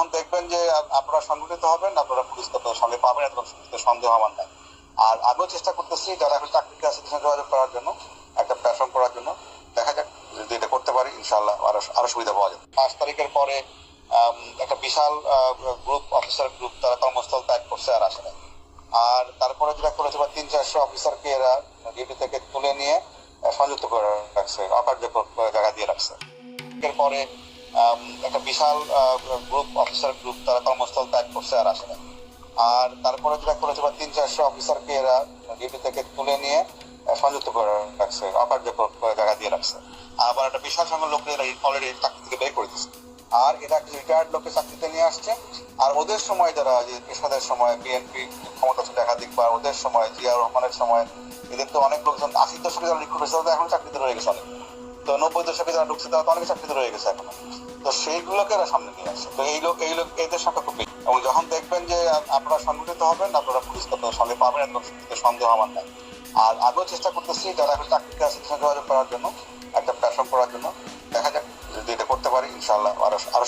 যখন দেখবেন যে আপনারা সংগঠিত হবেন, আপনারা পুলিশ আপনাদের সঙ্গে পাবেন, এরকম সন্দেহ আমার নাই। আর আমিও চেষ্টা করতেছি যারা এখন চাকরিতে আছে তাদের সঙ্গে যোগাযোগ করার জন্য, একটা প্ল্যাটফর্ম করার জন্য। দেখা যাক যদি এটা করতে পারি, ইনশাআল্লাহ আরো সুবিধা পাওয়া যাবে। 5 তারিখের পরে একটা বিশাল গ্রুপ, অফিসার গ্রুপ, তারা কর্মস্থল ত্যাগ করছে আর আসে নাই। আর তারপরে যেটা করেছে, 300-400 অফিসারকে এরা ডিউটি থেকে তুলে নিয়ে সংযুক্ত করে রাখছে, অকার্যকর জায়গা দিয়ে রাখছে। এরপরে একটা বিশাল গ্রুপ, অফিসার গ্রুপ, তারা কর্মস্থল ত্যাগ করছে আর আসে নাই। আর তারপরে যেটা করেছে, 300-400 অফিসারকে এরা ডিউটি থেকে তুলে নিয়ে সংযুক্ত করে রাখছে, অকার্যকর জায়গা দিয়ে রাখছে। আবার একটা বিশাল সংখ্যক লোককে এরা অলরেডি চাকরি থেকে বের করে দিচ্ছে। আর এটা রিটায়ার্ড লোককে চাকরিতে নিয়ে আসছে। আর ওদের সময় যারা যে এরশাদের সময় বিএনপি ক্ষমতা ছিল একাধিক, বা ওদের সময় জিয়াউর রহমানের সময়, এদের তো অনেক লোকজন 80 দশকে যারা রিক্রুট হয়েছে তারা এখন চাকরিতে রয়ে গেছে অনেক। তো 90 দশকে যারা ঢুকছে তারা তো অনেক চাকরিতে রয়ে গেছে এখন। তো সেইগুলোকে এরা সামনে নিয়ে আসছে। তো এই লোক এদের সংখ্যা খুব বেশি। এবং যখন দেখবেন যে আপনারা সংগঠিত হবেন, আপনারা পুলিশ আপনাদের সঙ্গে পাবেন, এরকম সন্দেহ আমার নাই। আর আমিও চেষ্টা করতেছি যারা এখন চাকরিতে আছে তাদের সঙ্গে যোগাযোগ করার জন্য, একটা প্ল্যাটফর্ম করার জন্য। দেখা যাক যদি এটা করতে পারি, ইনশাআল্লাহ আরো